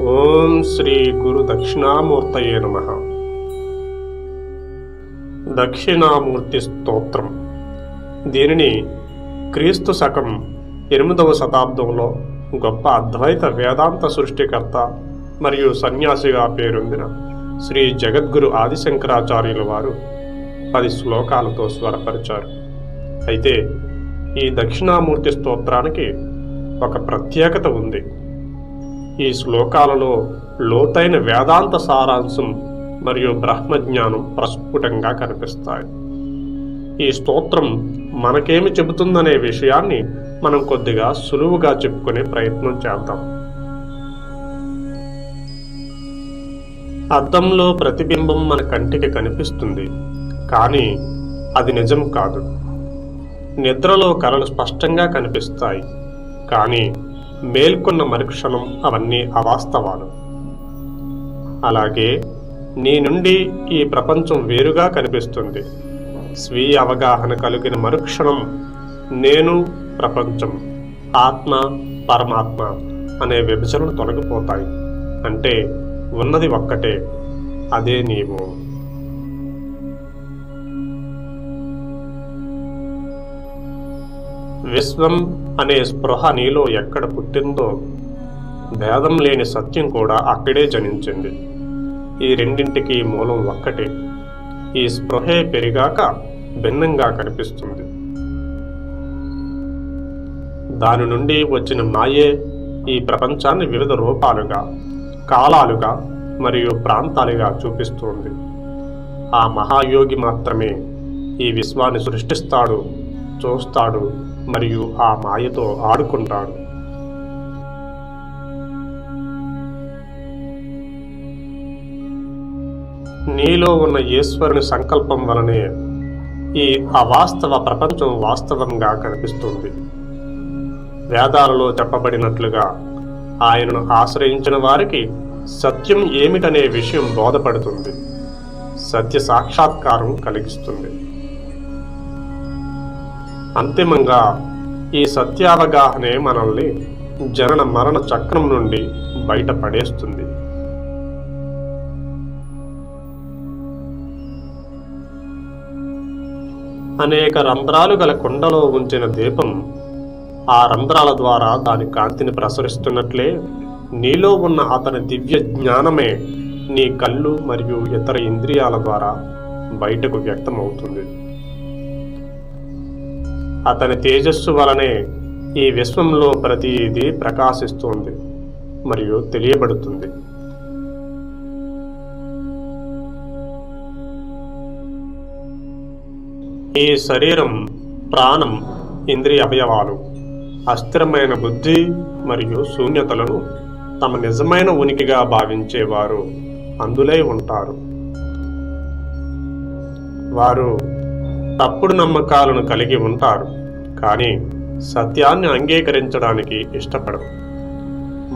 ఓం శ్రీ గురు దక్షిణామూర్తయే నమః. దక్షిణామూర్తి స్తోత్రం. దీనిని క్రీస్తు శకం 8వ శతాబ్దంలో గొప్ప అద్వైత వేదాంత సృష్టికర్త మరియు సన్యాసిగా పేరొందిన శ్రీ జగద్గురు ఆదిశంకరాచార్యుల వారు 10 శ్లోకాలతో స్వరపరిచారు. అయితే ఈ దక్షిణామూర్తి స్తోత్రానికి ఒక ప్రత్యేకత ఉంది. ఈ శ్లోకాలలో లోతైన వేదాంత సారాంశం మరియు బ్రహ్మజ్ఞానం ప్రస్ఫుటంగా కనిపిస్తాయి. ఈ స్తోత్రం మనకేమి చెబుతుందనే విషయాన్ని మనం కొద్దిగా సులువుగా చెప్పుకునే ప్రయత్నం చేద్దాం. అద్దంలో ప్రతిబింబం మన కంటికి కనిపిస్తుంది, కానీ అది నిజం కాదు. నిద్రలో కలలు స్పష్టంగా కనిపిస్తాయి, కానీ మేల్కొన్న మరుక్షణం అవన్నీ అవాస్తవాలు. అలాగే నీ నుండి ఈ ప్రపంచం వేరుగా కనిపిస్తుంది. స్వీయ అవగాహన కలిగిన మరుక్షణం నేను, ప్రపంచం, ఆత్మ, పరమాత్మ అనే విభజనలు తొలగిపోతాయి. అంటే ఉన్నది ఒక్కటే, అదే నీవు. విశ్వం అనే స్పృహ నీలో ఎక్కడ పుట్టిందో, భేదం లేని సత్యం కూడా అక్కడే జనించింది. ఈ రెండింటికి మూలం ఒక్కటే. ఈ స్పృహే పెరిగాక భిన్నంగా కనిపిస్తుంది. దాని నుండి వచ్చిన మాయే ఈ ప్రపంచాన్ని వివిధ రూపాలుగా, కాలాలుగా మరియు ప్రాంతాలుగా చూపిస్తుంది. ఆ మహాయోగి మాత్రమే ఈ విశ్వాన్ని సృష్టిస్తాడు, చూస్తాడు మరియు ఆ మాయతో ఆడుకుంటాడు. నీలో ఉన్న ఈశ్వరుని సంకల్పం వలనే ఈ అవాస్తవ ప్రపంచం వాస్తవంగా కనిపిస్తుంది. వేదాలలో చెప్పబడినట్లుగా ఆయనను ఆశ్రయించిన వారికి సత్యం ఏమిటనే విషయం బోధపడుతుంది, సత్య సాక్షాత్కారం కలిగిస్తుంది. అంతిమంగా ఈ సత్యావగాహనే మనల్ని జనన మరణ చక్రం నుండి బయటపడేస్తుంది. అనేక రంధ్రాలు గల కుండలో ఉంచిన దీపం ఆ రంధ్రాల ద్వారా దాని కాంతిని ప్రసరిస్తున్నట్లే నీలో ఉన్న అతని దివ్య జ్ఞానమే నీ కళ్ళు మరియు ఇతర ఇంద్రియాల ద్వారా బయటకు వ్యక్తమవుతుంది. అతని తేజస్సు వలనే ఈ విశ్వంలో ప్రతిదీ ప్రకాశిస్తుంది మరియు తెలియబడుతుంది. ఈ శరీరం, ప్రాణం, ఇంద్రియ అవయవాలు అస్థిరమైన బుద్ధి మరియు శూన్యతలను తమ నిజమైన ఉనికిగా భావించేవారు అందులై ఉంటారు. వారు తప్పుడు నమ్మకాలను కలిగి ఉంటారు, కానీ సత్యాన్ని అంగీకరించడానికి ఇష్టపడరు.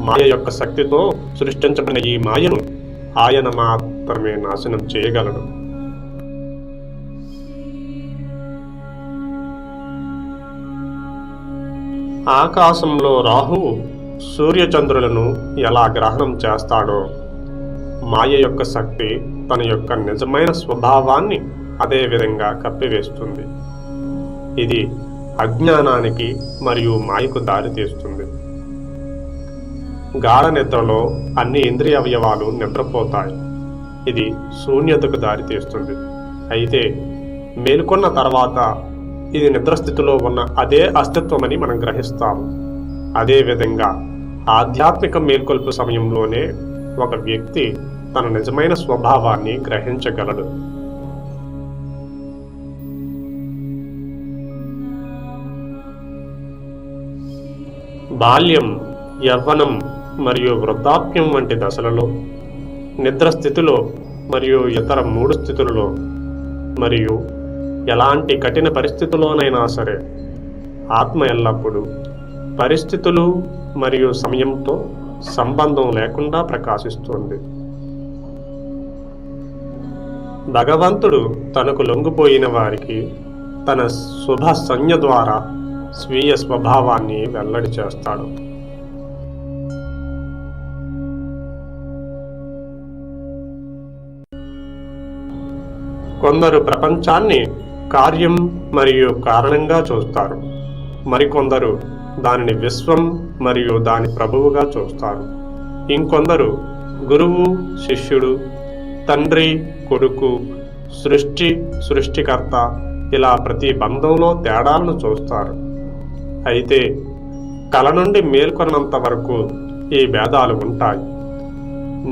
మాయ యొక్క శక్తితో సృష్టించబడిన ఈ మాయను ఆయన మాత్రమే నాశనం చేయగలడు. ఆకాశంలో రాహువు సూర్యచంద్రులను ఎలా గ్రహణం చేస్తాడో, మాయ యొక్క శక్తి తన యొక్క నిజమైన స్వభావాన్ని అదే విధంగా కప్పివేస్తుంది. ఇది అజ్ఞానానికి మరియు మాయకు దారితీస్తుంది. గాఢ నిద్రలో అన్ని ఇంద్రియ అవయవాలు నిద్రపోతాయి. ఇది శూన్యతకు దారితీస్తుంది. అయితే మేల్కొన్న తర్వాత ఇది నిద్రస్థితిలో ఉన్న అదే అస్తిత్వమని మనం గ్రహిస్తాము. అదేవిధంగా ఆధ్యాత్మిక మేల్కొల్పు సమయంలోనే ఒక వ్యక్తి తన నిజమైన స్వభావాన్ని గ్రహించగలడు. బాల్యం, యవ్వనం మరియు వృద్ధాప్యం వంటి దశలలో, నిద్రస్థితిలో మరియు ఇతర 3 స్థితులలో, మరియు ఎలాంటి కఠిన పరిస్థితుల్లోనైనా సరే ఆత్మ ఎల్లప్పుడూ పరిస్థితులు మరియు సమయంతో సంబంధం లేకుండా ప్రకాశిస్తుంది. భగవంతుడు తనకు లొంగిపోయిన వారికి తన శుభ సంజ్ఞ ద్వారా స్వీయ స్వభావాన్ని వెల్లడి చేస్తాడు. కొందరు ప్రపంచాన్ని కార్యం మరియు కారణంగా చూస్తారు, మరికొందరు దానిని విశ్వం మరియు దాని ప్రభువుగా చూస్తారు. ఇంకొందరు గురువు శిష్యుడు, తండ్రి కొడుకు, సృష్టి సృష్టికర్త, ఇలా ప్రతి బంధంలో తేడాలను చూస్తారు. అయితే కల నుండి మేల్కొన్నంత వరకు ఈ భేదాలు ఉంటాయి.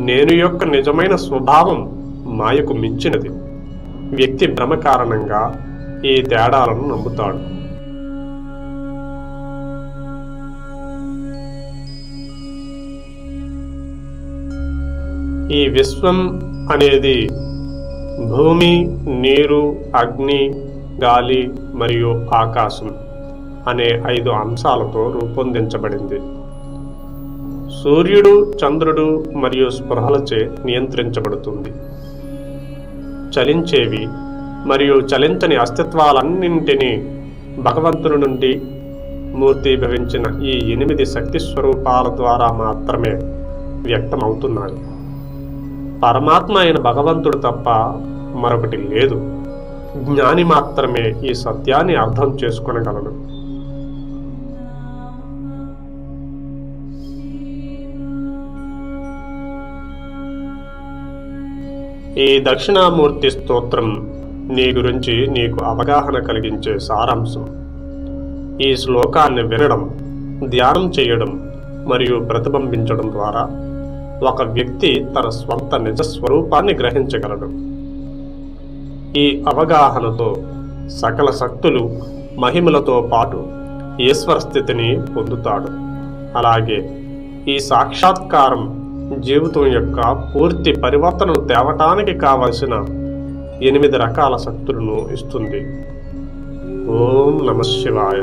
నేను యొక్క నిజమైన స్వభావం మాయకు మించినది. వ్యక్తి భ్రమ కారణంగా ఈ తేడాలను నమ్ముతాడు. ఈ విశ్వం అనేది భూమి, నీరు, అగ్ని, గాలి మరియు ఆకాశం అనే 5 అంశాలతో రూపొందించబడింది. సూర్యుడు, చంద్రుడు మరియు స్పృహలచే నియంత్రించబడుతుంది. చలించేవి మరియు చలించని అస్తిత్వాలన్నింటినీ భగవంతుని నుండి మూర్తీభవించిన ఈ 8 శక్తి స్వరూపాల ద్వారా మాత్రమే వ్యక్తమవుతున్నాయి. పరమాత్మ అయిన భగవంతుడు తప్ప మరొకటి లేదు. జ్ఞాని మాత్రమే ఈ సత్యాన్ని అర్థం చేసుకొనగలడు. ఈ దక్షిణామూర్తి స్తోత్రం నీ గురించి నీకు అవగాహన కలిగించే సారాంశం. ఈ శ్లోకాన్ని వినడం, ధ్యానం చేయడం మరియు ప్రతిబింబించడం ద్వారా ఒక వ్యక్తి తన స్వంత నిజ స్వరూపాన్ని గ్రహించగలడు. ఈ అవగాహనతో సకల శక్తులు, మహిమలతో పాటు ఈశ్వర స్థితిని పొందుతాడు. అలాగే ఈ సాక్షాత్కారం జీవితం యొక్క పూర్తి పరివర్తనను తేవటానికి కావలసిన 8 రకాల శక్తులను ఇస్తుంది. ఓం నమః శివాయ.